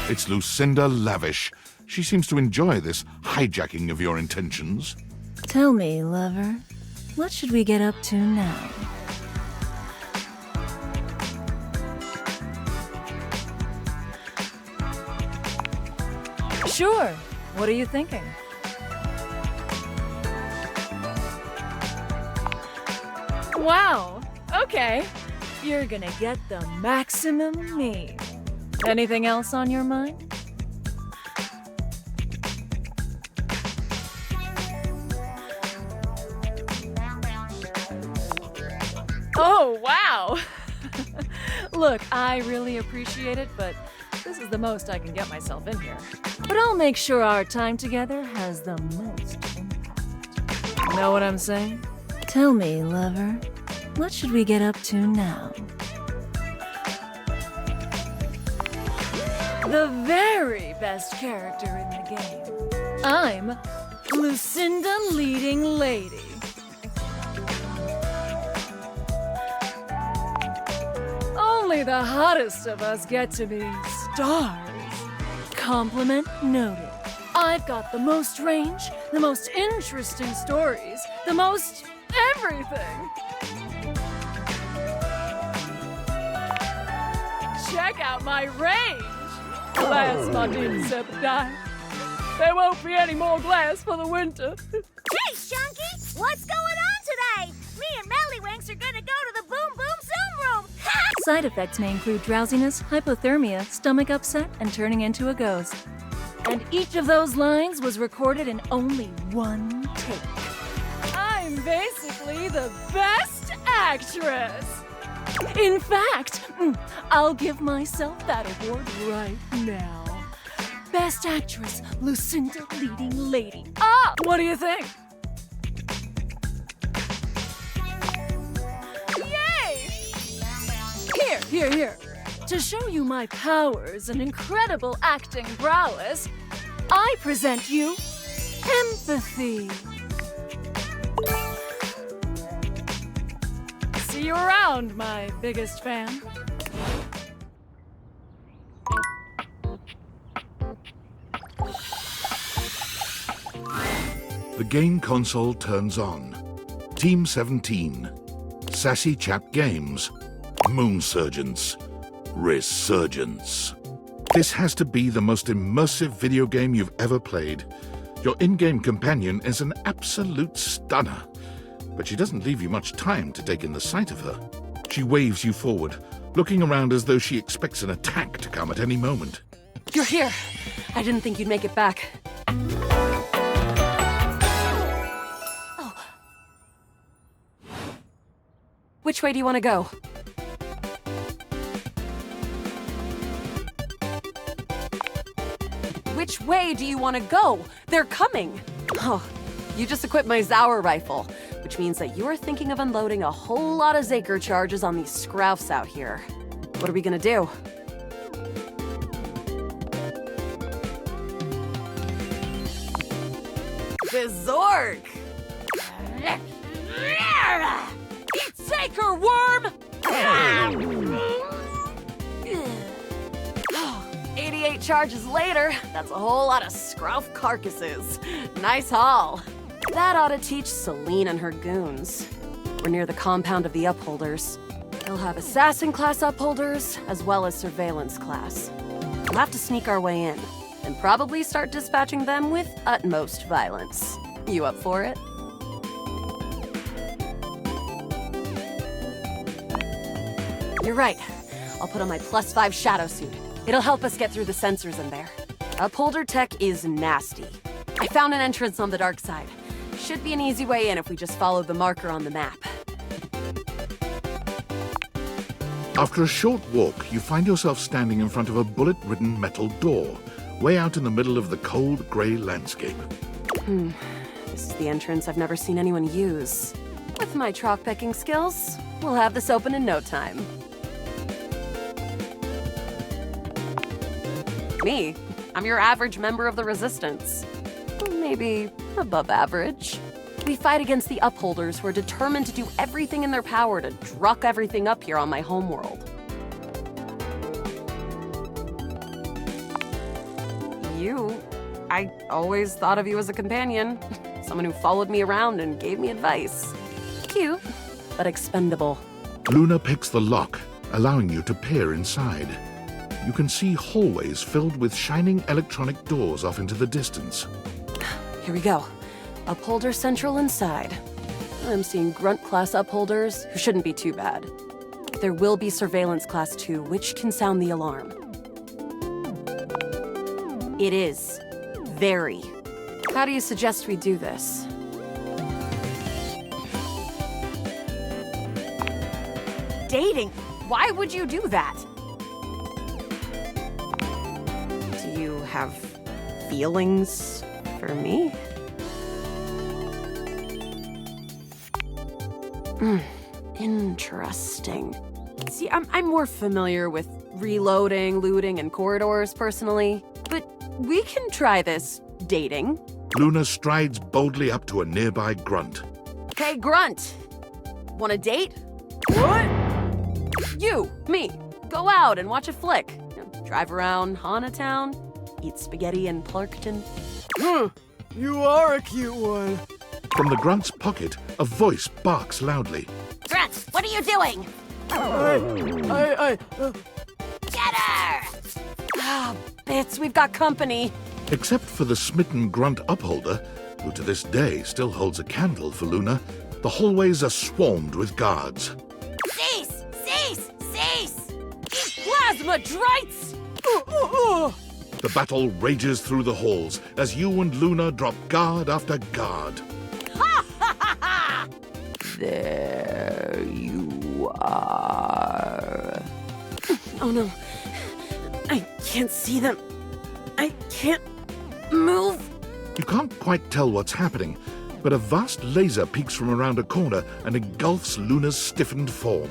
It's Lucinda Lavish. She seems to enjoy this hijacking of your intentions. Tell me, lover, what should we get up to now? Sure. What are you thinking? Wow. Okay. You're gonna get the maximum me. Anything else on your mind? Oh, wow! Look, I really appreciate it, but this is the most I can get myself in here. But I'll make sure our time together has the most impact. Know what I'm saying? Tell me, lover, what should we get up to now? The very best character in the game. I'm Lucinda Leading Lady. Only the hottest of us get to be stars. Compliment noted. I've got the most range, the most interesting stories, the most everything. Check out my range. Glass Martin Septai. There won't be any more glass for the winter. Hey, Shunky! What's going on today? Me and Mellywinks are gonna go to the Boom Boom Zoom Room! Side effects may include drowsiness, hypothermia, stomach upset, and turning into a ghost. And each of those lines was recorded in only one take. I'm basically the best actress! In fact, I'll give myself that award right now. Best Actress, Lucinda Leading Lady. Ah, what do you think? Yay! Here. To show you my powers and incredible acting prowess, I present you empathy. See you around, my biggest fan. The game console turns on. Team 17. Sassy Chap Games. Moon Surgeons. Resurgence. This has to be the most immersive video game you've ever played. Your in-game companion is an absolute stunner, but she doesn't leave you much time to take in the sight of her. She waves you forward, looking around as though she expects an attack to come at any moment. You're here. I didn't think you'd make it back. Oh. Which way do you want to go? way do you want to go? They're coming. Oh, you just equipped my Zauer rifle, which means that you're thinking of unloading a whole lot of Zaker charges on these scroufs out here. What are we gonna do? The Zork! Eat Zaker, worm! 88 charges later, that's a whole lot of scrouf carcasses. Nice haul. That ought to teach Celine and her goons. We're near the compound of the Upholders. They'll have assassin class Upholders, as well as surveillance class. We'll have to sneak our way in, and probably start dispatching them with utmost violence. You up for it? You're right. I'll put on my +5 shadow suit. It'll help us get through the sensors in there. Upholder tech is nasty. I found an entrance on the dark side. Should be an easy way in if we just follow the marker on the map. After a short walk, you find yourself standing in front of a bullet-ridden metal door, way out in the middle of the cold, grey landscape. This is the entrance I've never seen anyone use. With my chalk picking skills, we'll have this open in no time. Me? I'm your average member of the Resistance. Maybe above average. We fight against the Upholders who are determined to do everything in their power to druck everything up here on my homeworld. I always thought of you as a companion. Someone who followed me around and gave me advice. Cute, but expendable. Luna picks the lock, allowing you to peer inside. You can see hallways filled with shining electronic doors off into the distance. Here we go. Upholder Central inside. I'm seeing Grunt class Upholders, who shouldn't be too bad. There will be Surveillance class too, which can sound the alarm. It is. Very. How do you suggest we do this? Dating? Why would you do that? Do you have feelings for me? Interesting. See, I'm more familiar with reloading, looting, and corridors personally, but we can try this dating. Luna strides boldly up to a nearby grunt. Hey, Grunt! Want a date? What? You, me, go out and watch a flick. Drive around Hana Town, eat spaghetti in Clarkton. You are a cute one. From the grunt's pocket, a voice barks loudly. Grunt, what are you doing? Get her! Ah, Bits, we've got company. Except for the smitten grunt upholder, who to this day still holds a candle for Luna, the hallways are swarmed with guards. Cease! Cease! Cease! Plasma drites! The battle rages through the halls as you and Luna drop guard after guard. There you are. Oh no. I can't see them. I can't move. You can't quite tell what's happening, but a vast laser peeks from around a corner and engulfs Luna's stiffened form.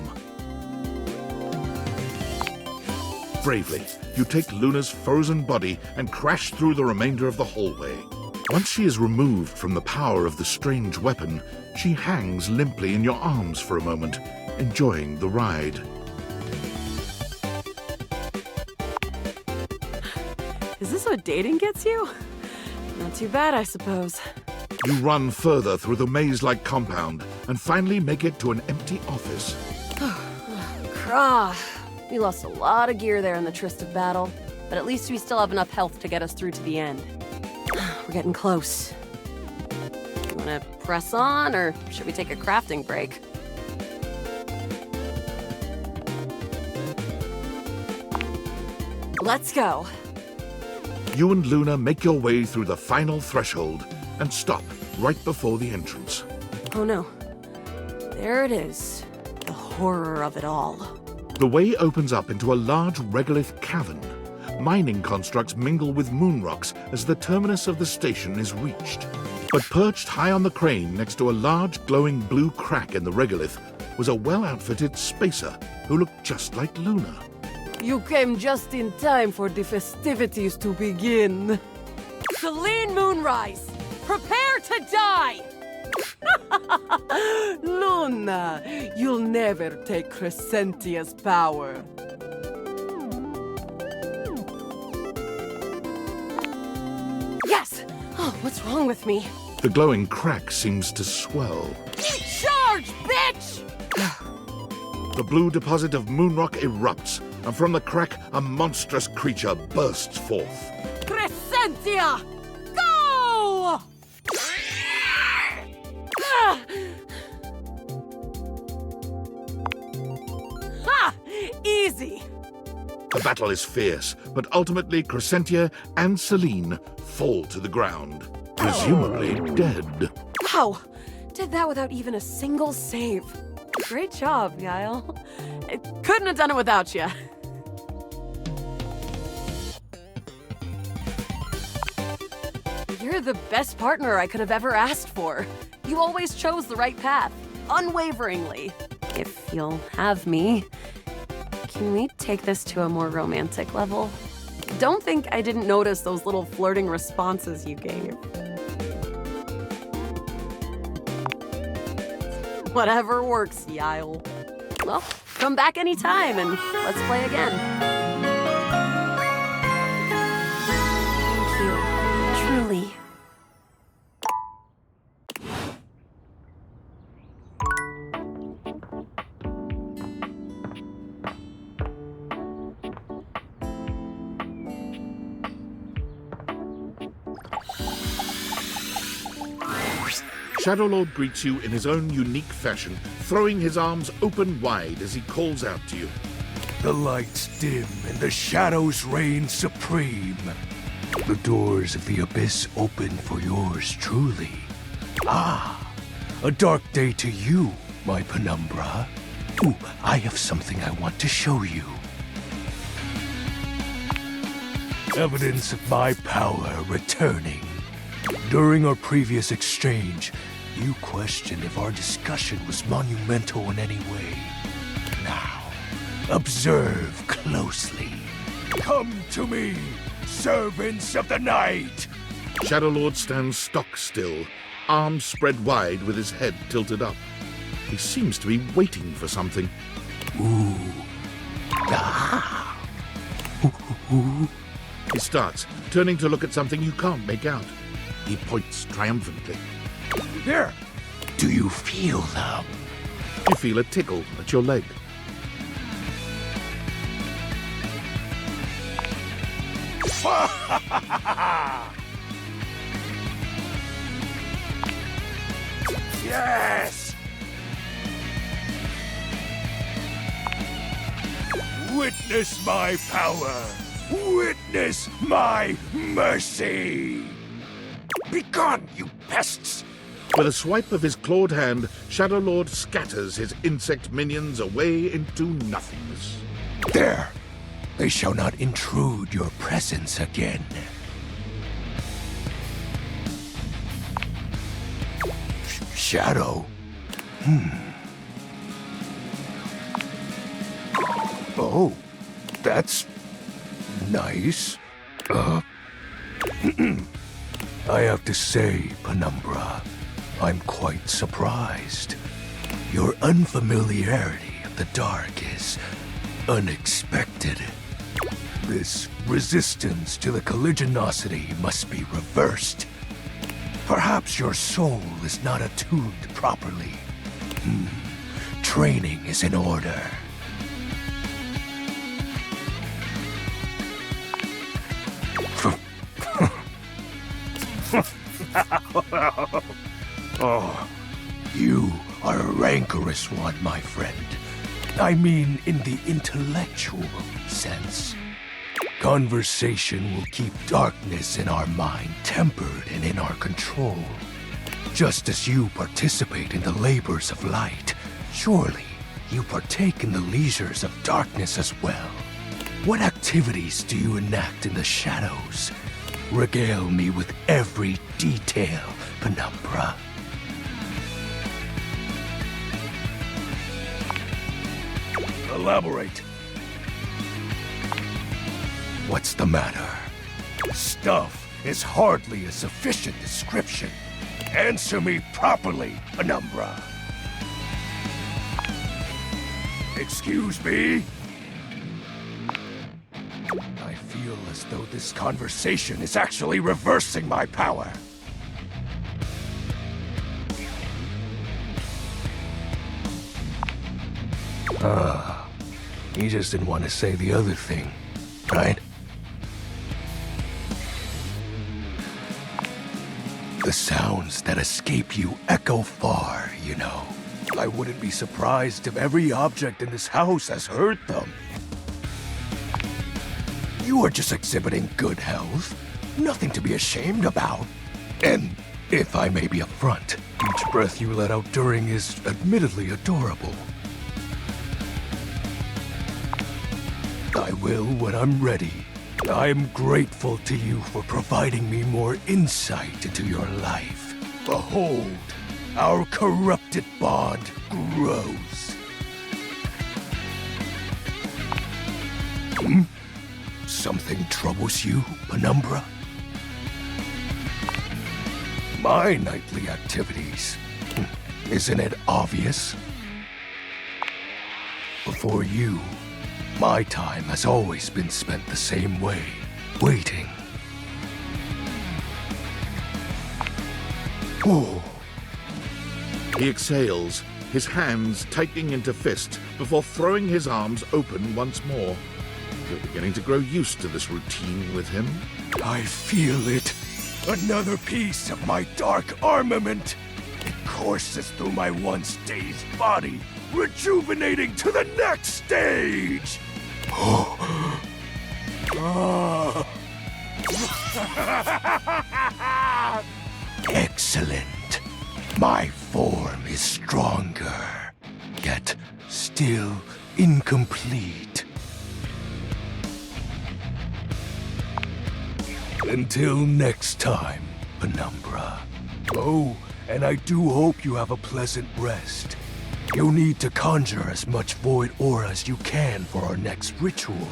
Bravely, you take Luna's frozen body and crash through the remainder of the hallway. Once she is removed from the power of the strange weapon, she hangs limply in your arms for a moment, enjoying the ride. Is this what dating gets you? Not too bad, I suppose. You run further through the maze-like compound and finally make it to an empty office. Crah. We lost a lot of gear there in the tryst of battle, but at least we still have enough health to get us through to the end. We're getting close. You wanna press on, or should we take a crafting break? Let's go. You and Luna make your way through the final threshold and stop right before the entrance. Oh no. There it is. The horror of it all. The way opens up into a large regolith cavern. mining constructs mingle with moon rocks as the terminus of the station is reached. But perched high on the crane next to a large glowing blue crack in the regolith was a well-outfitted spacer who looked just like Luna. You came just in time for the festivities to begin. Celine Moonrise, prepare to die! Luna, you'll never take Crescentia's power. Yes! Oh, what's wrong with me? The glowing crack seems to swell. Charge, bitch! The blue deposit of moon rock erupts, and from the crack, a monstrous creature bursts forth. Crescentia! Go! Ha! Easy! The battle is fierce, but ultimately Crescentia and Celine fall to the ground, presumably dead. Wow! Did that without even a single save. Great job, Yael. I couldn't have done it without you. You're the best partner I could have ever asked for. You always chose the right path, unwaveringly. If you'll have me, can we take this to a more romantic level? Don't think I didn't notice those little flirting responses you gave. Whatever works, Yael. Well, come back anytime and let's play again. Thank you, truly. Shadow Lord greets you in his own unique fashion, throwing his arms open wide as he calls out to you. The lights dim and the shadows reign supreme. The doors of the abyss open for yours truly. Ah, a dark day to you, my penumbra. Ooh, I have something I want to show you. Evidence of my power returning. During our previous exchange, you questioned if our discussion was monumental in any way. Now, observe closely. Come to me, servants of the night! Shadow Lord stands stock still, arms spread wide with his head tilted up. He seems to be waiting for something. Ooh. Ah. Ooh. He starts, turning to look at something you can't make out. He points triumphantly. There! Do you feel them? You feel a tickle at your leg. Yes! Witness my power! Witness my mercy! Begone, you pests! With a swipe of his clawed hand, Shadow Lord scatters his insect minions away into nothingness. There! They shall not intrude your presence again. Shadow? Oh, that's nice. I have to say, Penumbra, I'm quite surprised. Your unfamiliarity of the dark is unexpected. This resistance to the colligiosity must be reversed. Perhaps your soul is not attuned properly. Training is in order. Oh, you are a rancorous one, my friend. I mean, in the intellectual sense. Conversation will keep darkness in our mind tempered and in our control. Just as you participate in the labors of light, surely you partake in the leisures of darkness as well. What activities do you enact in the shadows? Regale me with every detail, Penumbra. Elaborate. What's the matter? Stuff is hardly a sufficient description. Answer me properly, Penumbra. Excuse me? I feel as though this conversation is actually reversing my power. You just didn't want to say the other thing, right? The sounds that escape you echo far, you know. I wouldn't be surprised if every object in this house has heard them. You are just exhibiting good health. Nothing to be ashamed about. And if I may be upfront, each breath you let out during is admittedly adorable. I will when I'm ready. I am grateful to you for providing me more insight into your life. Behold, our corrupted bond grows. Something troubles you, Penumbra? My nightly activities. Isn't it obvious? Before you, my time has always been spent the same way, waiting. Oh. He exhales, his hands tightening into fist before throwing his arms open once more. You're beginning to grow used to this routine with him. I feel it. Another piece of my dark armament. It courses through my once dazed body, rejuvenating to the next stage. Excellent. My form is stronger, yet still incomplete. Until next time, Penumbra. Oh, and I do hope you have a pleasant rest. You'll need to conjure as much void aura as you can for our next ritual.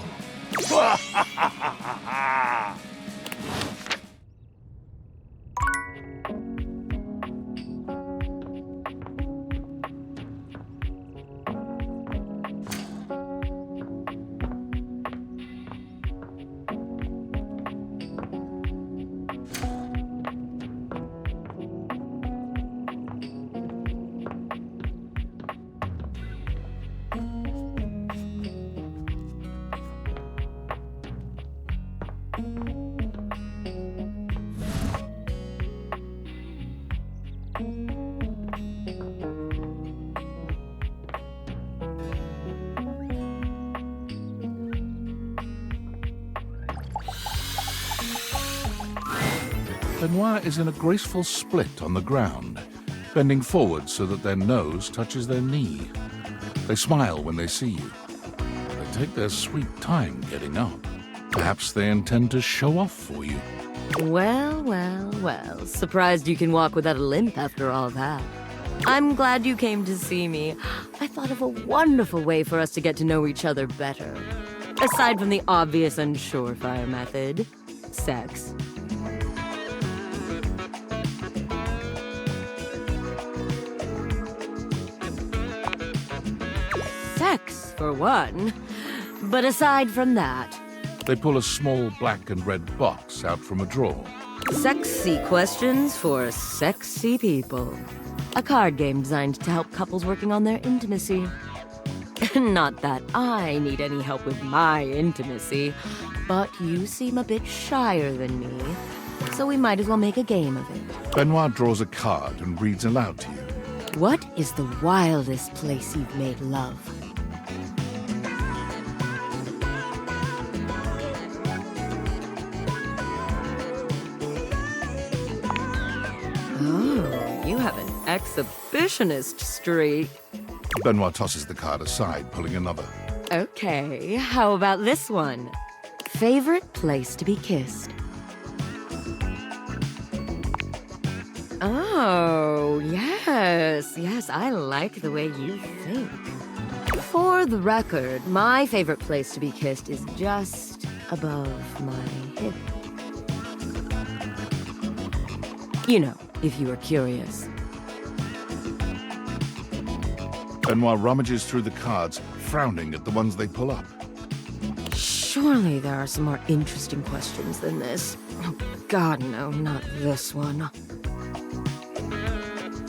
Benoit is in a graceful split on the ground, bending forward so that their nose touches their knee. They smile when they see you. They take their sweet time getting up. Perhaps they intend to show off for you. Well, well, well. Surprised you can walk without a limp after all that. I'm glad you came to see me. I thought of a wonderful way for us to get to know each other better. Aside from the obvious and surefire method, sex. Sex, for one. But aside from that... They pull a small black and red box out from a drawer. Sexy questions for sexy people. A card game designed to help couples working on their intimacy. Not that I need any help with my intimacy, but you seem a bit shyer than me, so we might as well make a game of it. Benoit draws a card and reads aloud to you. What is the wildest place you've made love? Oh, you have an exhibitionist streak. Benoit tosses the card aside, pulling another. Okay, how about this one? Favorite place to be kissed? Oh, yes, I like the way you think. For the record, my favorite place to be kissed is just above my hip. You know, if you were curious. Benoit rummages through the cards, frowning at the ones they pull up. Surely there are some more interesting questions than this. Oh, God, no, not this one.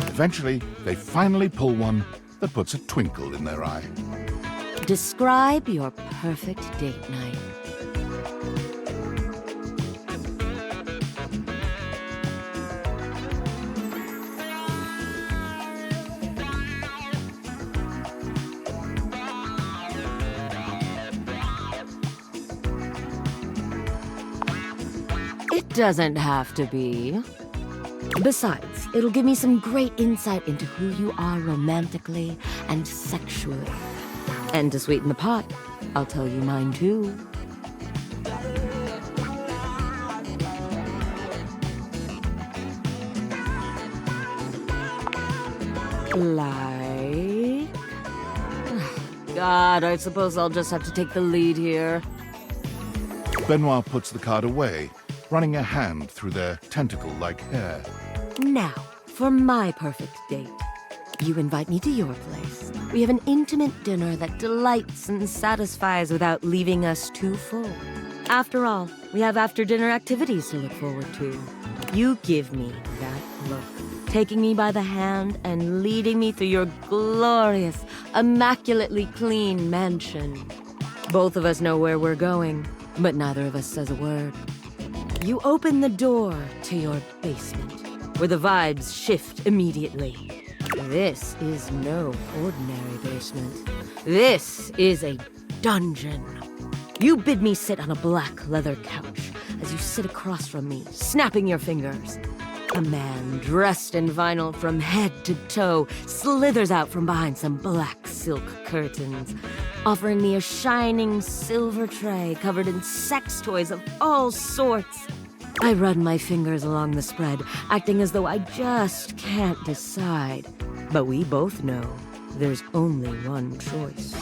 Eventually, they finally pull one that puts a twinkle in their eye. Describe your perfect date night. It doesn't have to be. Besides, it'll give me some great insight into who you are romantically and sexually. And to sweeten the pot, I'll tell you mine too. Like... God, I suppose I'll just have to take the lead here. Benoit puts the card away, running a hand through their tentacle-like hair. Now, for my perfect date. You invite me to your place. We have an intimate dinner that delights and satisfies without leaving us too full. After all, we have after-dinner activities to look forward to. You give me that look, taking me by the hand and leading me through your glorious, immaculately clean mansion. Both of us know where we're going, but neither of us says a word. You open the door to your basement, where the vibes shift immediately. This is no ordinary basement. This is a dungeon. You bid me sit on a black leather couch as you sit across from me, snapping your fingers. A man dressed in vinyl from head to toe slithers out from behind some black silk curtains, offering me a shining silver tray covered in sex toys of all sorts. I run my fingers along the spread, acting as though I just can't decide. But we both know there's only one choice.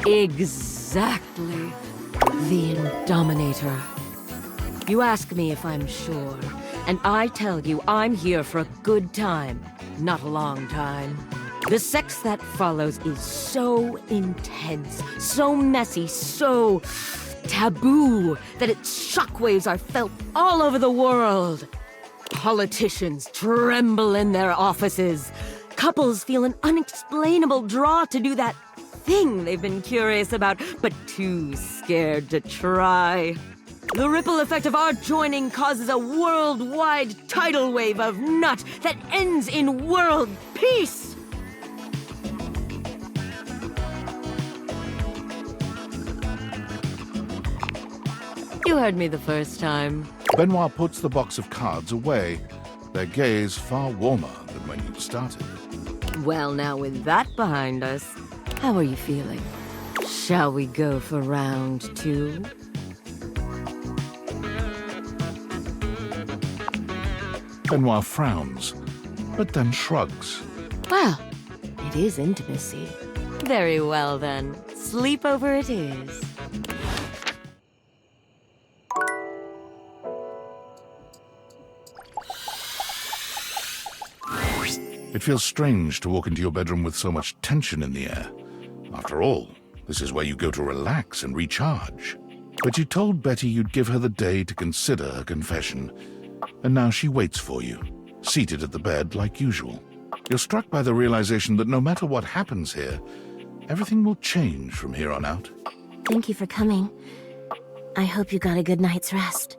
Exactly. The Indominator. You ask me if I'm sure, and I tell you I'm here for a good time, not a long time. The sex that follows is so intense, so messy, so taboo that its shockwaves are felt all over the world. Politicians tremble in their offices. Couples feel an unexplainable draw to do that thing they've been curious about, but too scared to try. The ripple effect of our joining causes a worldwide tidal wave of nut that ends in world peace. You heard me the first time. Benoit puts the box of cards away, their gaze far warmer than when you started. Well, now with that behind us, how are you feeling? Shall we go for round 2? Benoit frowns, but then shrugs. Well, it is intimacy. Very well then. Sleepover it is. It feels strange to walk into your bedroom with so much tension in the air. After all, this is where you go to relax and recharge. But you told Betty you'd give her the day to consider her confession, and now she waits for you, seated at the bed like usual. You're struck by the realization that no matter what happens here, everything will change from here on out. Thank you for coming. I hope you got a good night's rest.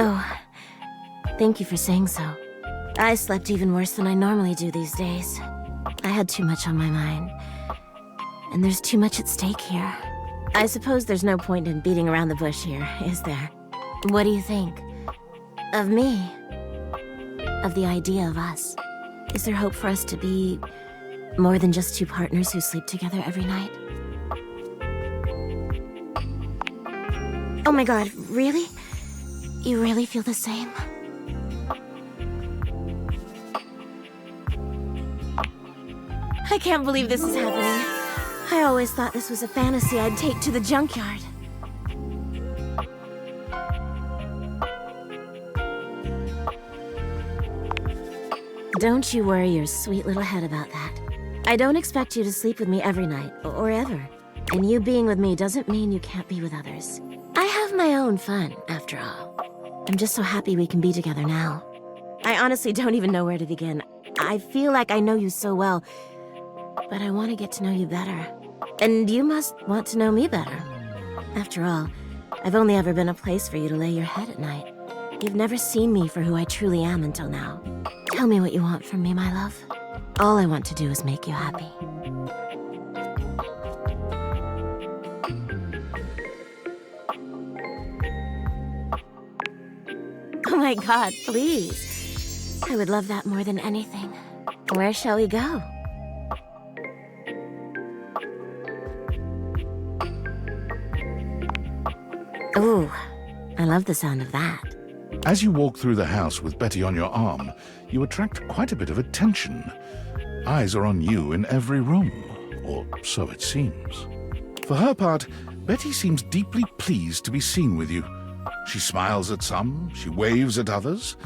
Oh, thank you for saying so. I slept even worse than I normally do these days. I had too much on my mind. And there's too much at stake here. I suppose there's no point in beating around the bush here, is there? What do you think? Of me? Of the idea of us? Is there hope for us to be more than just two partners who sleep together every night? Oh my god, really? You really feel the same? I can't believe this is happening. I always thought this was a fantasy I'd take to the junkyard. Don't you worry your sweet little head about that. I don't expect you to sleep with me every night, or ever. And you being with me doesn't mean you can't be with others. I have my own fun, after all. I'm just so happy we can be together now. I honestly don't even know where to begin. I feel like I know you so well, but I want to get to know you better. And you must want to know me better. After all, I've only ever been a place for you to lay your head at night. You've never seen me for who I truly am until now. Tell me what you want from me, my love. All I want to do is make you happy. Oh my god, please. I would love that more than anything. Where shall we go? Ooh, I love the sound of that. As you walk through the house with Betty on your arm, you attract quite a bit of attention. Eyes are on you in every room, or so it seems. For her part, Betty seems deeply pleased to be seen with you. She smiles at some, she waves at others.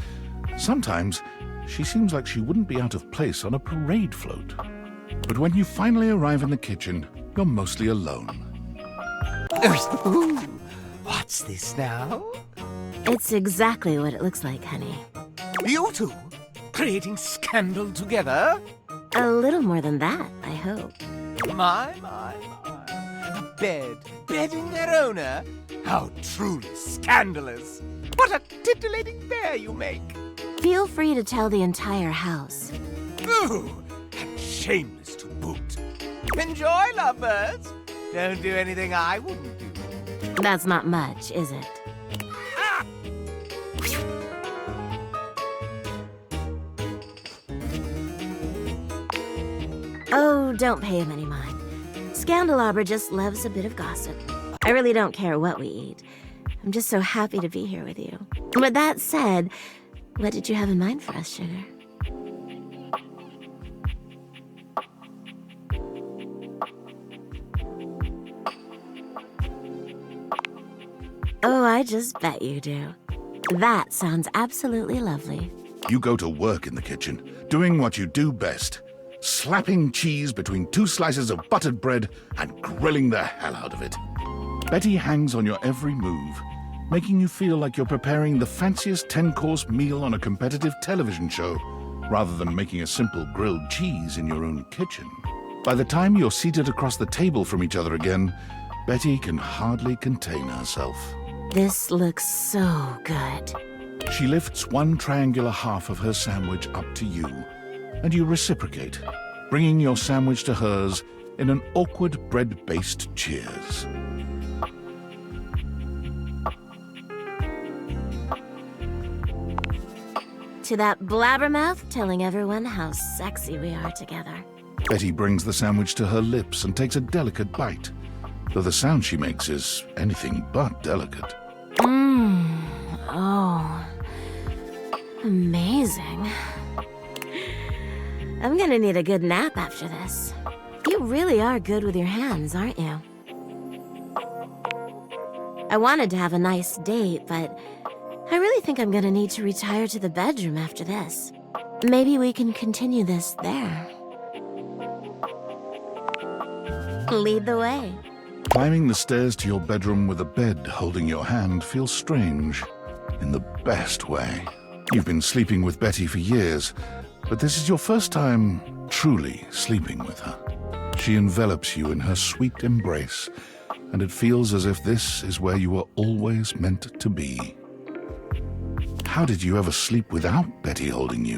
Sometimes, she seems like she wouldn't be out of place on a parade float. But when you finally arrive in the kitchen, you're mostly alone. Ooh, what's this now? It's exactly what it looks like, honey. You two? Creating scandal together? A little more than that, I hope. My. A bed bedding their owner? How truly scandalous. What a titillating bear you make. Feel free to tell the entire house. Ooh, and shameless to boot. Enjoy, lovebirds. Don't do anything I wouldn't do. That's not much, is it? Oh, don't pay him any mind. Scandelabra just loves a bit of gossip. I really don't care what we eat. I'm just so happy to be here with you. With that said, what did you have in mind for us, sugar? Oh, I just bet you do. That sounds absolutely lovely. You go to work in the kitchen, doing what you do best. Slapping cheese between two slices of buttered bread and grilling the hell out of it. Betty hangs on your every move, making you feel like you're preparing the fanciest 10-course meal on a competitive television show, rather than making a simple grilled cheese in your own kitchen. By the time you're seated across the table from each other again, Betty can hardly contain herself. This looks so good. She lifts one triangular half of her sandwich up to you, and you reciprocate, bringing your sandwich to hers in an awkward bread-based cheers. To that blabbermouth telling everyone how sexy we are together. Betty brings the sandwich to her lips and takes a delicate bite, though the sound she makes is anything but delicate. Oh. Amazing. I'm gonna need a good nap after this. You really are good with your hands, aren't you? I wanted to have a nice date, but I really think I'm gonna need to retire to the bedroom after this. Maybe we can continue this there. Lead the way. Climbing the stairs to your bedroom with a bed holding your hand feels strange, in the best way. You've been sleeping with Betty for years, but this is your first time truly sleeping with her. She envelops you in her sweet embrace, and it feels as if this is where you were always meant to be. How did you ever sleep without Betty holding you?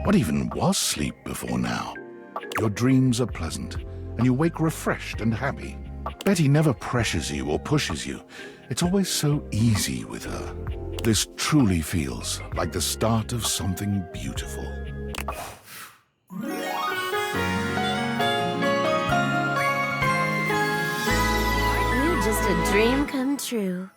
What even was sleep before now? Your dreams are pleasant, and you wake refreshed and happy. Betty never pressures you or pushes you. It's always so easy with her. This truly feels like the start of something beautiful. You're just a dream come true.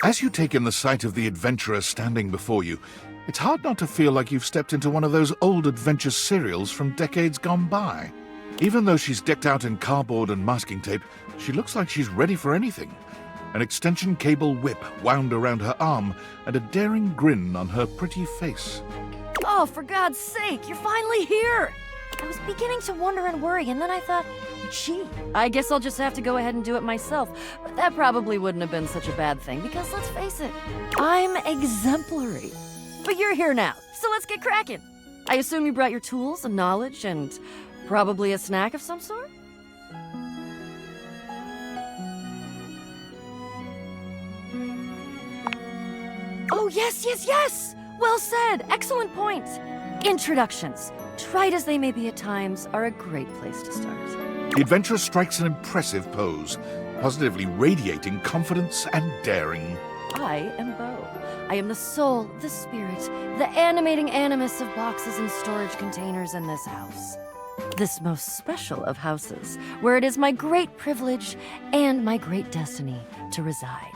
As you take in the sight of the adventurer standing before you, it's hard not to feel like you've stepped into one of those old adventure serials from decades gone by. Even though she's decked out in cardboard and masking tape, she looks like she's ready for anything. An extension cable whip wound around her arm and a daring grin on her pretty face. Oh, for God's sake, you're finally here! I was beginning to wonder and worry, and then I thought, gee, I guess I'll just have to go ahead and do it myself. But that probably wouldn't have been such a bad thing, because let's face it, I'm exemplary. But you're here now, so let's get cracking. I assume you brought your tools and knowledge and probably a snack of some sort? Oh, yes! Well said, excellent point. Introductions, trite as they may be at times, are a great place to start. The adventurer strikes an impressive pose, positively radiating confidence and daring. I am Bo. I am the soul, the spirit, the animating animus of boxes and storage containers in this house. This most special of houses, where it is my great privilege and my great destiny to reside.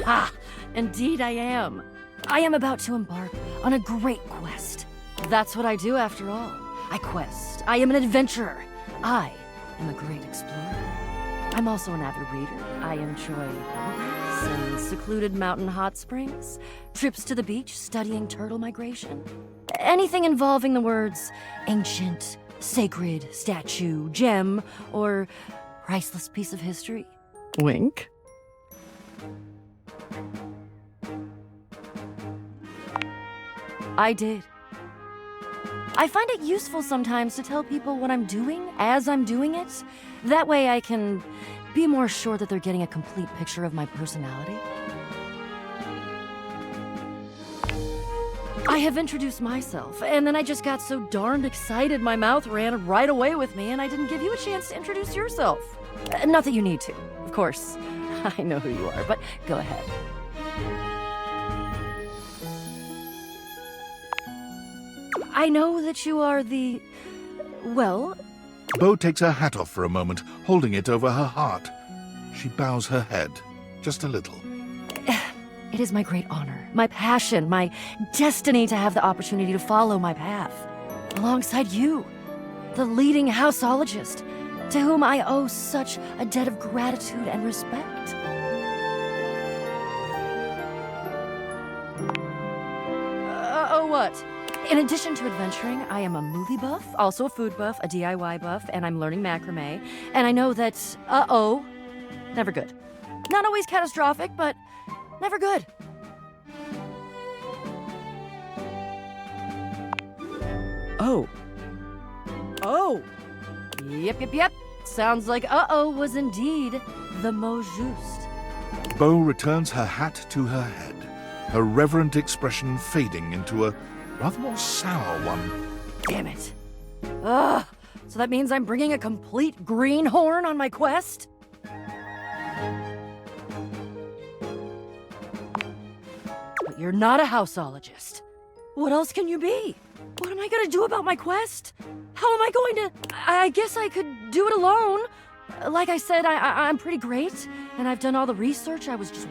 Ah, indeed I am. I am about to embark on a great quest. That's what I do after all. I quest. I am an adventurer. I am a great explorer. I'm also an avid reader. I enjoy walks and secluded mountain hot springs, trips to the beach studying turtle migration. Anything involving the words ancient, sacred, statue, gem, or priceless piece of history. Wink. I did. I find it useful sometimes to tell people what I'm doing as I'm doing it, That way I can be more sure that they're getting a complete picture of my personality. I have introduced myself, and then I just got so darned excited my mouth ran right away with me, and I didn't give you a chance to introduce yourself. Not that you need to, of course. I know who you are, but go ahead. I know that you are the... well... Bo takes her hat off for a moment, holding it over her heart. She bows her head, just a little. It is my great honor, my passion, my destiny to have the opportunity to follow my path. Alongside you, the leading houseologist, to whom I owe such a debt of gratitude and respect. What? In addition to adventuring, I am a movie buff, also a food buff, a DIY buff, and I'm learning macrame. And I know that, never good. Not always catastrophic, but never good. Oh. Yep. Sounds like was indeed the mot juste. Bo returns her hat to her head, her reverent expression fading into a rather more sour one. Damn it. Ugh. So that means I'm bringing a complete greenhorn on my quest? But you're not a houseologist. What else can you be? What am I gonna do about my quest? How am I going to... I guess I could do it alone. Like I said, I'm pretty great, and I've done all the research. I was just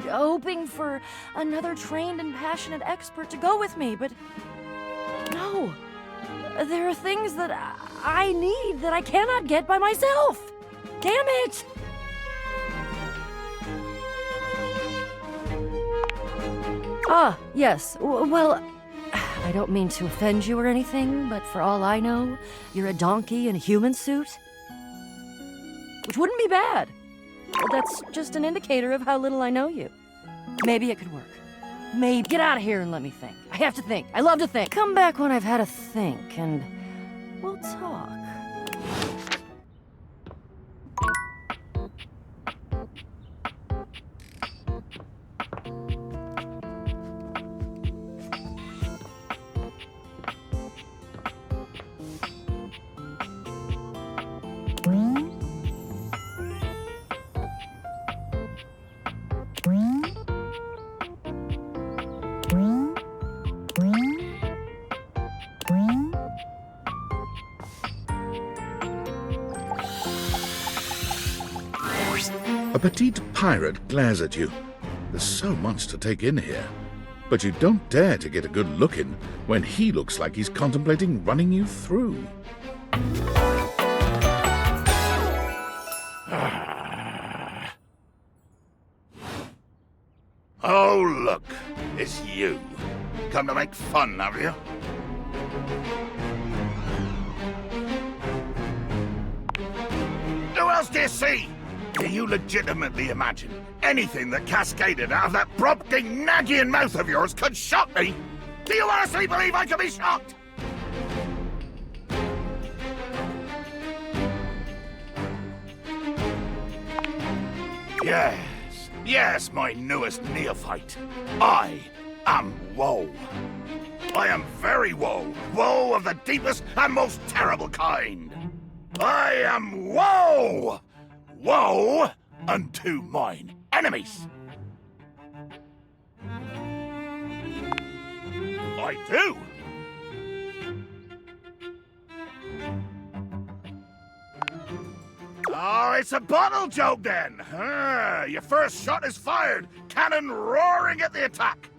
hoping for another trained and passionate expert to go with me, but no. There are things that I need that I cannot get by myself. Damn it! Yes. Well, I don't mean to offend you or anything, but for all I know, you're a donkey in a human suit. Which wouldn't be bad. That's just an indicator of how little I know you. Maybe it could work. Maybe. Get out of here and let me think. I have to think. I love to think. Come back when I've had a think, and we'll talk. A petite pirate glares at you. There's so much to take in here. But you don't dare to get a good look in when he looks like he's contemplating running you through. Oh, look. It's you. Come to make fun, have you? Who else do you see? Do you legitimately imagine anything that cascaded out of that prompting, nagging mouth of yours could shock me? Do you honestly believe I could be shocked? Yes, my newest neophyte. I am woe. I am very woe. Woe of the deepest and most terrible kind. I am woe! Woe unto mine enemies. I do. Oh, it's a bottle joke then. Your first shot is fired, cannon roaring at the attack.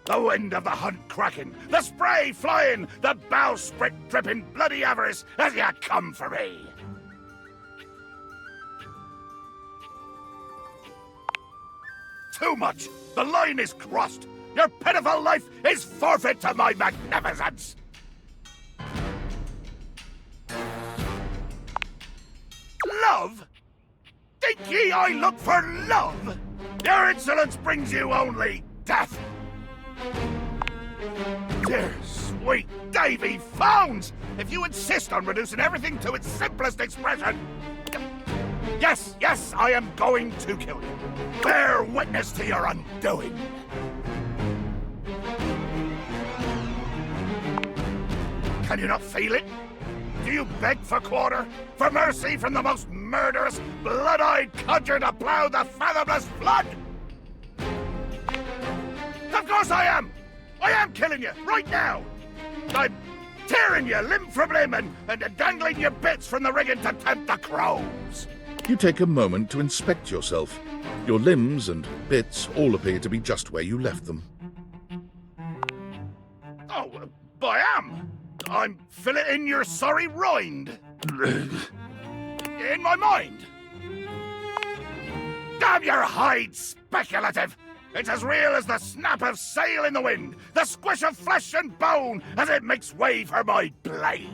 The wind of the hunt cracking, the spray flying, the bowsprit dripping bloody avarice as you come for me. Too much. The line is crossed. Your pitiful life is forfeit to my magnificence. Love? Think ye I look for love? Your insolence brings you only death. Dear sweet Davy Phones! If you insist on reducing everything to its simplest expression... Yes, yes, I am going to kill you. Bear witness to your undoing. Can you not feel it? Do you beg for quarter? For mercy from the most murderous, blood-eyed codger to plough the fathomless flood? Of course I am! I am killing you, right now! I'm tearing you limb from limb and dangling your bits from the rigging to tempt the crows! You take a moment to inspect yourself. Your limbs and bits all appear to be just where you left them. Oh, I am! I'm filleting your sorry rind. In my mind. Damn your hide, speculative! It's as real as the snap of sail in the wind, the squish of flesh and bone as it makes way for my blade.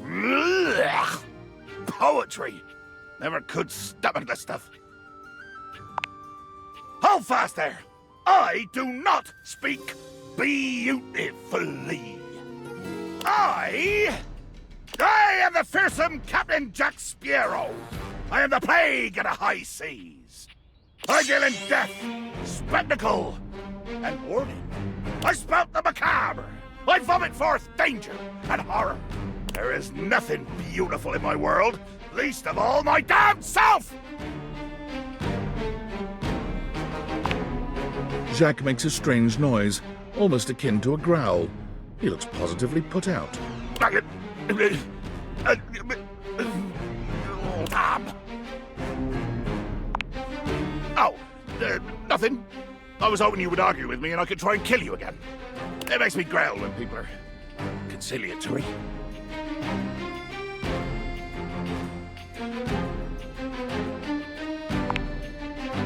Ugh. Poetry. Never could stomach the stuff. Hold fast there! I do not speak beautifully. I am the fearsome Captain Jack Sparrow. I am the plague of the high seas. I deal in death, spectacle, and warning. I spout the macabre. I vomit forth danger and horror. There is nothing beautiful in my world, least of all my damned self! Jacques makes a strange noise, almost akin to a growl. He looks positively put out. Nothing. I was hoping you would argue with me and I could try and kill you again. It makes me growl when people are conciliatory.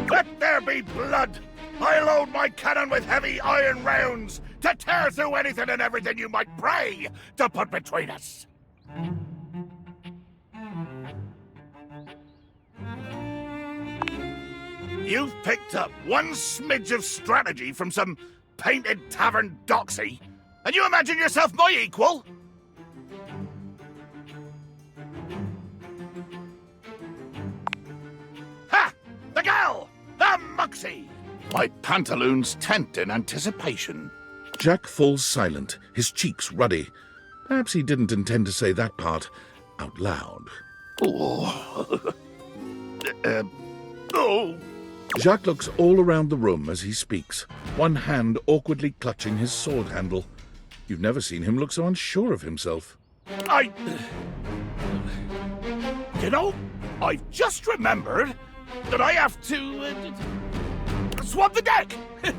Let there be blood! I load my cannon with heavy iron rounds to tear through anything and everything you might pray to put between us. You've picked up one smidge of strategy from some painted tavern doxy, and you imagine yourself my equal? Ha! The gal! The muxie! My pantaloons tent in anticipation. Jack falls silent, his cheeks ruddy. Perhaps he didn't intend to say that part out loud. Oh. Jacques looks all around the room as he speaks, one hand awkwardly clutching his sword handle. You've never seen him look so unsure of himself. You know, I've just remembered that I have to swab the deck.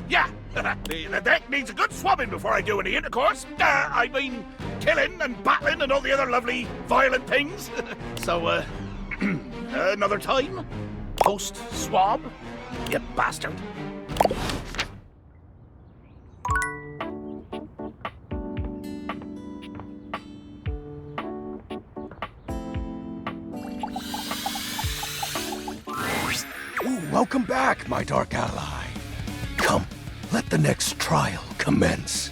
Yeah, the deck needs a good swabbing before I do any intercourse. I mean, killing and battling and all the other lovely violent things. So, another time, post-swab, you bastard. Ooh, welcome back, my dark ally. Come, let the next trial commence.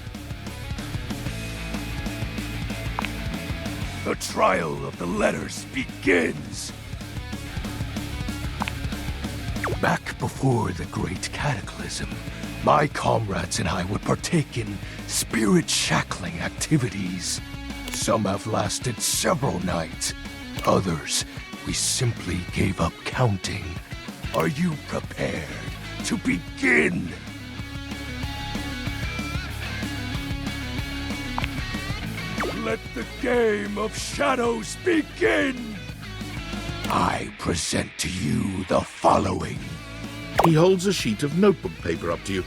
The trial of the letters begins. Back before the Great Cataclysm, my comrades and I would partake in spirit-shackling activities. Some have lasted several nights. Others, we simply gave up counting. Are you prepared to begin? Let the game of shadows begin! I present to you the following. He holds a sheet of notebook paper up to you.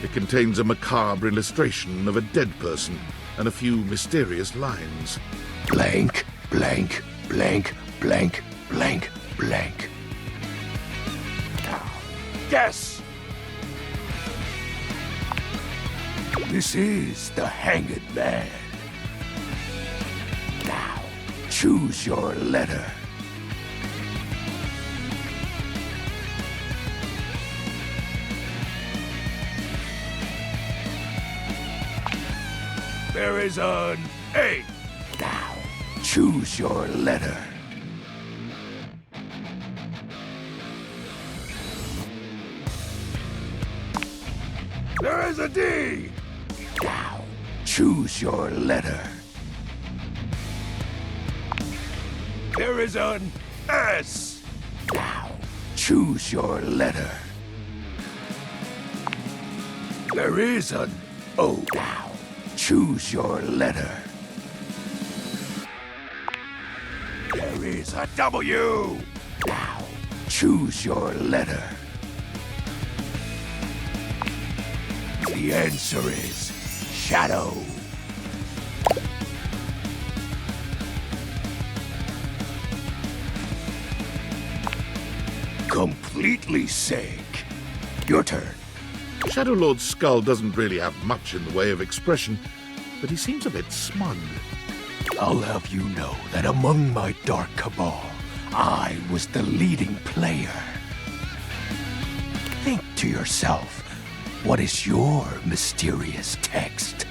It contains a macabre illustration of a dead person and a few mysterious lines. Blank, blank, blank, blank, blank, blank. Guess! This is the Hanged Man. Now, choose your letter. There is an A. Now, choose your letter. There is a D. Now, choose your letter. There is an S. Now, choose your letter. There is an O. Now, choose your letter. There is a W. Now, choose your letter. The answer is Shadow. Completely sick. Your turn. Shadow Lord's skull doesn't really have much in the way of expression, but he seems a bit smug. I'll have you know that among my dark cabal, I was the leading player. Think to yourself, what is your mysterious text?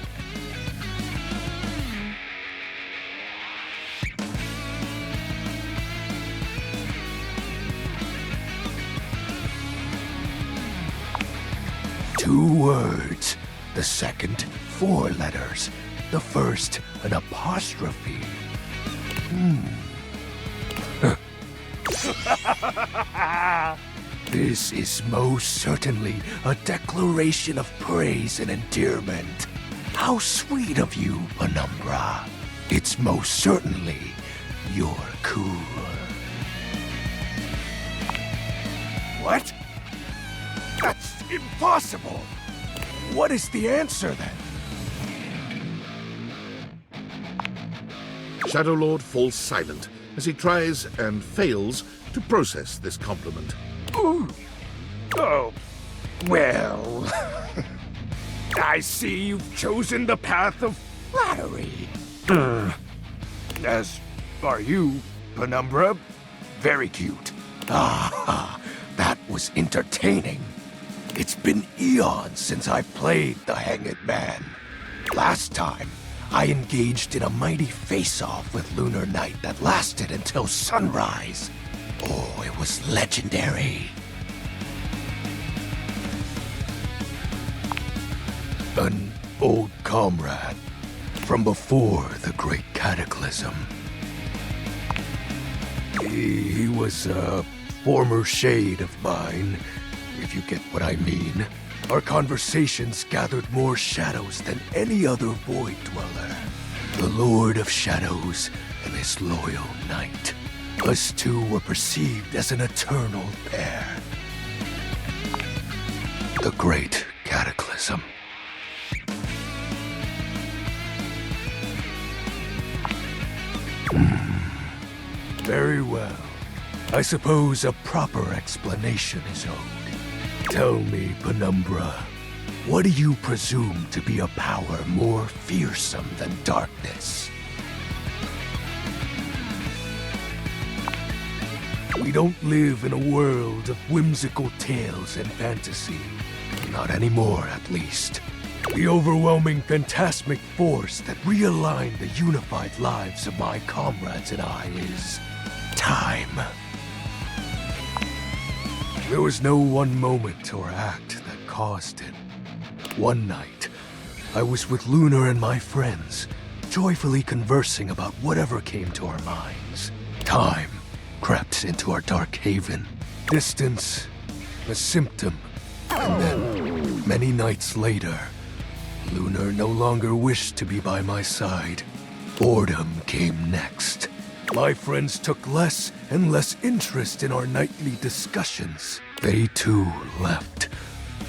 Two words. The second, 4 letters. The first, an apostrophe. This is most certainly a declaration of praise and endearment. How sweet of you, Penumbra. It's most certainly you're cool. What? That's impossible. What is the answer then? Shadow Lord falls silent as he tries and fails to process this compliment. Ooh. Oh, well. I see you've chosen the path of flattery. As are you, Penumbra. Very cute. Ah, that was entertaining. It's been eons since I played the Hanged Man. Last time, I engaged in a mighty face-off with Lunar Knight that lasted until sunrise. Oh, it was legendary. An old comrade from before the Great Cataclysm. He was a former shade of mine, if you get what I mean. Our conversations gathered more shadows than any other Void Dweller. The Lord of Shadows and his loyal knight. Us two were perceived as an eternal pair. The Great Cataclysm. Very well. I suppose a proper explanation is owed. Tell me, Penumbra, what do you presume to be a power more fearsome than darkness? We don't live in a world of whimsical tales and fantasy. Not anymore, at least. The overwhelming phantasmic force that realigned the unified lives of my comrades and I is time. There was no one moment or act that caused it. One night, I was with Lunar and my friends, joyfully conversing about whatever came to our minds. Time crept into our dark haven. Distance, a symptom. And then, many nights later, Lunar no longer wished to be by my side. Boredom came next. My friends took less and less interest in our nightly discussions. They too left,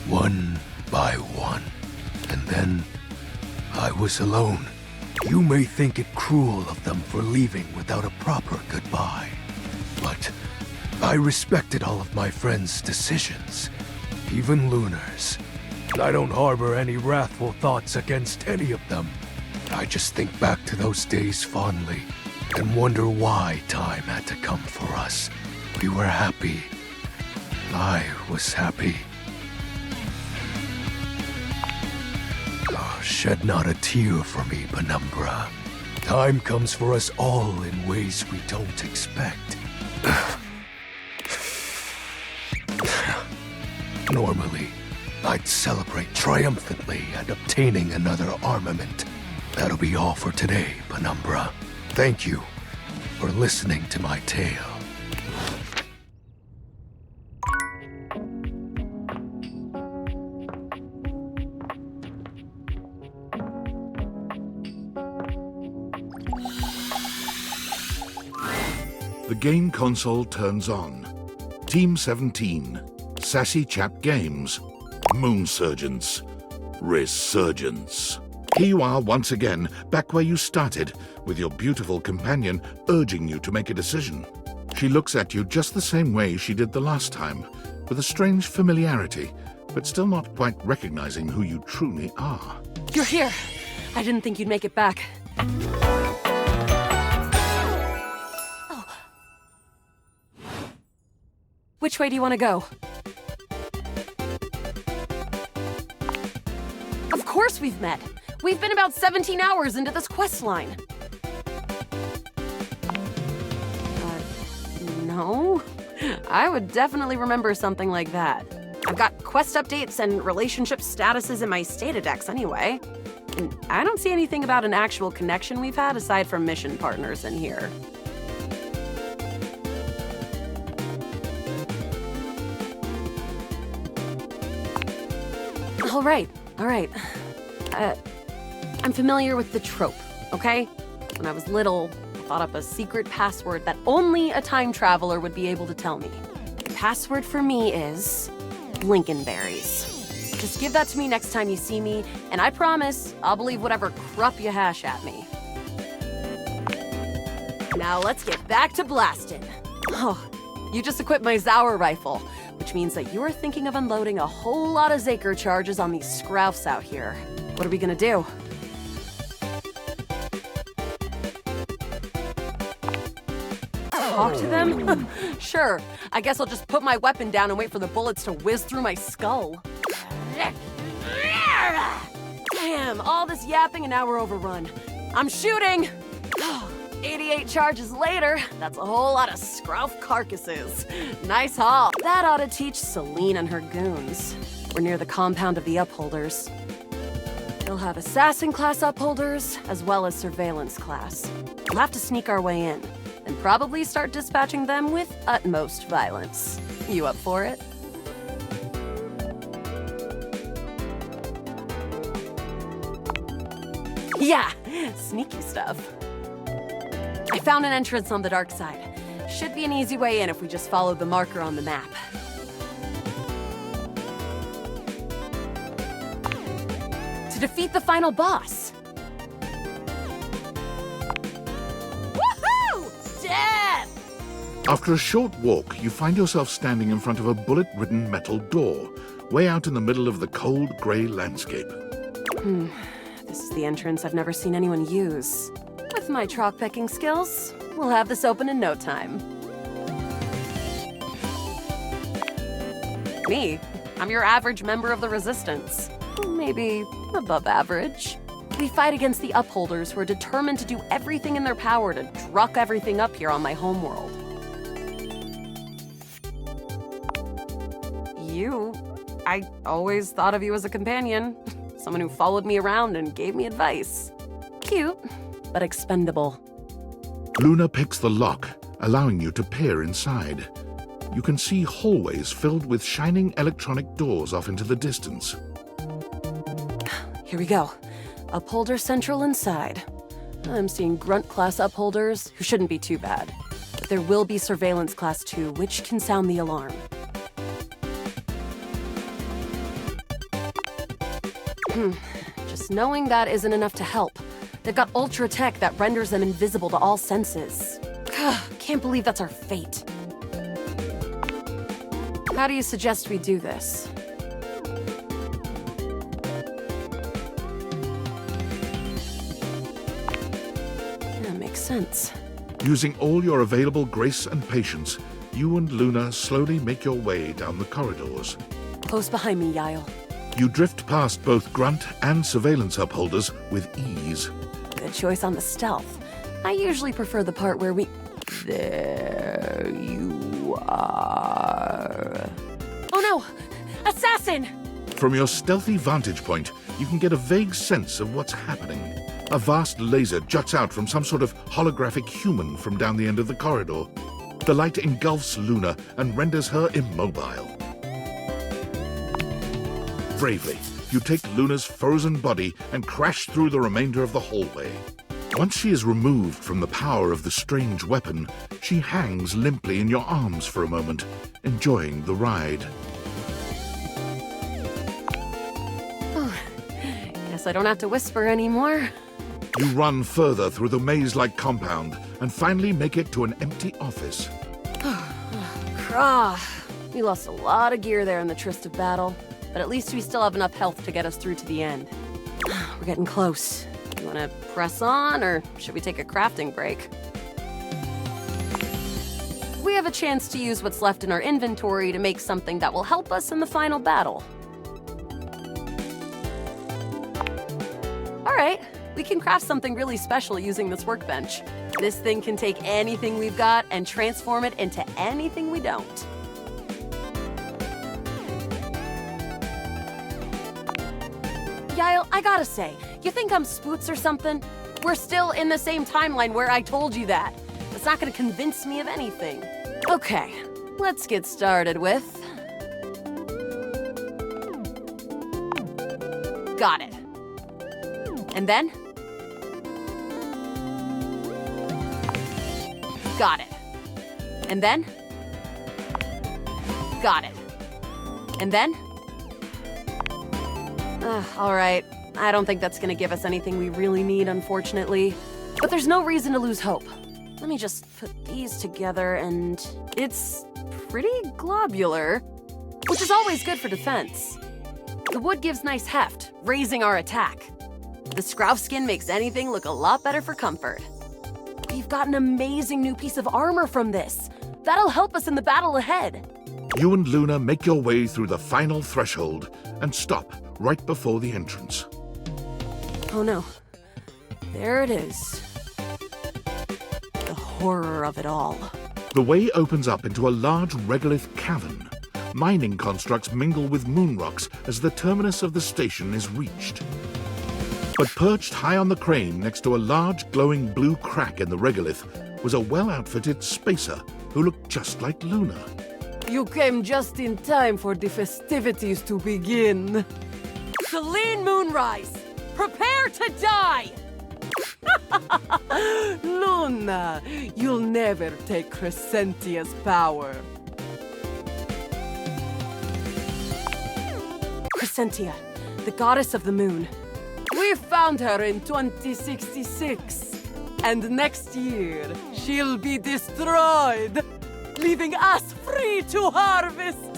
one by one. And then, I was alone. You may think it cruel of them for leaving without a proper goodbye. But I respected all of my friends' decisions, even Lunar's. I don't harbor any wrathful thoughts against any of them. I just think back to those days fondly and wonder why time had to come for us. We were happy. I was happy. Oh, Shed not a tear for me, Penumbra. Time comes for us all in ways we don't expect. Normally, I'd celebrate triumphantly at obtaining another armament. That'll be all for today, Penumbra. Thank you for listening to my tale. The game console turns on. Team 17, Sassy Chap Games, Moonsurgence, Resurgence. Here you are once again, back where you started, with your beautiful companion urging you to make a decision. She looks at you just the same way she did the last time, with a strange familiarity, but still not quite recognizing who you truly are. You're here. I didn't think you'd make it back. Which way do you want to go? Of course we've met. We've been about 17 hours into this quest line. No? I would definitely remember something like that. I've got quest updates and relationship statuses in my Statadex anyway. And I don't see anything about an actual connection we've had aside from mission partners in here. All right. I'm familiar with the trope, okay? When I was little, I thought up a secret password that only a time traveler would be able to tell me. The password for me is Blinkenberries. Just give that to me next time you see me, and I promise I'll believe whatever crap you hash at me. Now let's get back to blasting. Oh, you just equipped my Zauer rifle, which means that you're thinking of unloading a whole lot of Zaker charges on these scroufs out here. What are we gonna do? Talk to them? Sure, I guess I'll just put my weapon down and wait for the bullets to whiz through my skull. Damn, all this yapping and now we're overrun. I'm shooting! 88 charges later, that's a whole lot of scrouf carcasses. Nice haul. That ought to teach Celine and her goons. We're near the compound of the Upholders. They'll have assassin class Upholders, as well as surveillance class. We'll have to sneak our way in, and probably start dispatching them with utmost violence. You up for it? Yeah, sneaky stuff. I found an entrance on the dark side. Should be an easy way in if we just follow the marker on the map. To defeat the final boss. Woohoo! Death! After a short walk, you find yourself standing in front of a bullet-ridden metal door, way out in the middle of the cold, grey landscape. This is the entrance I've never seen anyone use. With my chalk-picking skills, we'll have this open in no time. Me? I'm your average member of the Resistance. Maybe above average. We fight against the Upholders who are determined to do everything in their power to druck everything up here on my homeworld. I always thought of you as a companion. Someone who followed me around and gave me advice. Cute, but expendable. Luna picks the lock, allowing you to peer inside. You can see hallways filled with shining electronic doors off into the distance. Here we go. Upholder Central inside. I'm seeing Grunt class Upholders, who shouldn't be too bad. But there will be Surveillance class 2, which can sound the alarm. Just knowing that isn't enough to help. They've got ultra tech that renders them invisible to all senses. Can't believe that's our fate. How do you suggest we do this? That makes sense. Using all your available grace and patience, you and Luna slowly make your way down the corridors. Close behind me, Yael. You drift past both grunt and surveillance upholders with ease. Good choice on the stealth. I usually prefer the part where we... There you are. Oh no! Assassin! From your stealthy vantage point, you can get a vague sense of what's happening. A vast laser juts out from some sort of holographic human from down the end of the corridor. The light engulfs Luna and renders her immobile. Bravely, you take Luna's frozen body and crash through the remainder of the hallway. Once she is removed from the power of the strange weapon, she hangs limply in your arms for a moment, enjoying the ride. Guess I don't have to whisper anymore. You run further through the maze-like compound and finally make it to an empty office. We lost a lot of gear there in the tryst of battle, but at least we still have enough health to get us through to the end. We're getting close. You want to press on, or should we take a crafting break? We have a chance to use what's left in our inventory to make something that will help us in the final battle. All right, we can craft something really special using this workbench. This thing can take anything we've got and transform it into anything we don't. Yael, I gotta say, you think I'm spoots or something? We're still in the same timeline where I told you that. That's not gonna convince me of anything. Okay, let's get started with... Got it. And then? Got it. And then? Got it. And then? All right. I don't think that's gonna give us anything we really need, unfortunately. But there's no reason to lose hope. Let me just put these together and... It's pretty globular, which is always good for defense. The wood gives nice heft, raising our attack. The scrouf skin makes anything look a lot better for comfort. We've got an amazing new piece of armor from this. That'll help us in the battle ahead. You and Luna make your way through the final threshold and stop right before the entrance. Oh no. There it is. The horror of it all. The way opens up into a large regolith cavern. Mining constructs mingle with moon rocks as the terminus of the station is reached. But perched high on the crane next to a large glowing blue crack in the regolith was a well-outfitted spacer who looked just like Luna. You came just in time for the festivities to begin. Celine Moonrise, prepare to die! Luna, you'll never take Crescentia's power. Crescentia, the goddess of the moon. We found her in 2066. And next year, she'll be destroyed, leaving us free to harvest.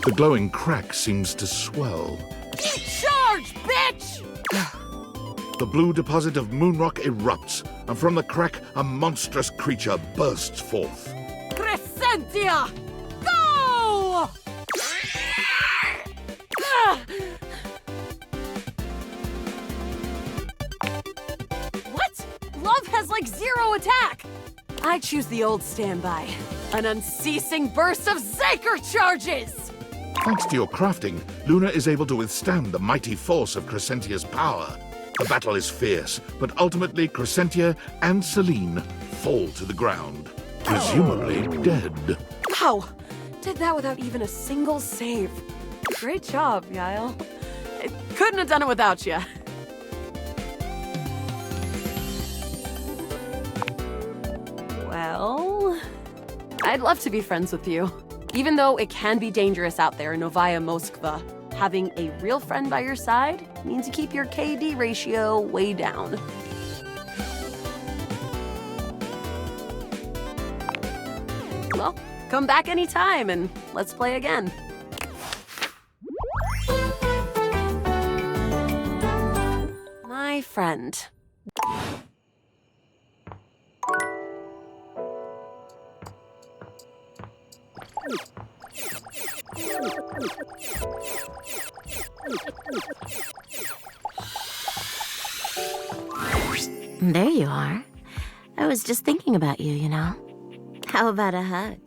The glowing crack seems to swell. Charge, bitch! The blue deposit of moonrock erupts, and from the crack, a monstrous creature bursts forth. Crescentia, go! What? Love has like 0 attack! I choose the old standby. An unceasing burst of Zaker charges! Thanks to your crafting, Luna is able to withstand the mighty force of Crescentia's power. The battle is fierce, but ultimately Crescentia and Celine fall to the ground, presumably dead. Wow! Did that without even a single save. Great job, Yael. I couldn't have done it without you. Well, I'd love to be friends with you. Even though it can be dangerous out there in Novaya Moskva, having a real friend by your side means you keep your KD ratio way down. Well, come back anytime and let's play again. My friend. There you are. I was just thinking about you, you know. How about a hug?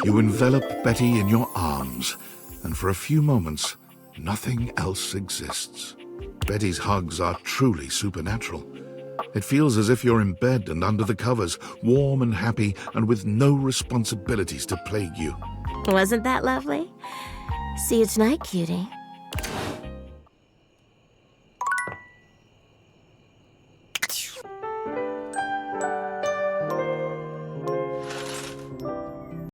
You envelop Betty in your arms, and for a few moments, nothing else exists. Betty's hugs are truly supernatural. It feels as if you're in bed and under the covers, warm and happy, and with no responsibilities to plague you. Wasn't that lovely? See you tonight, cutie.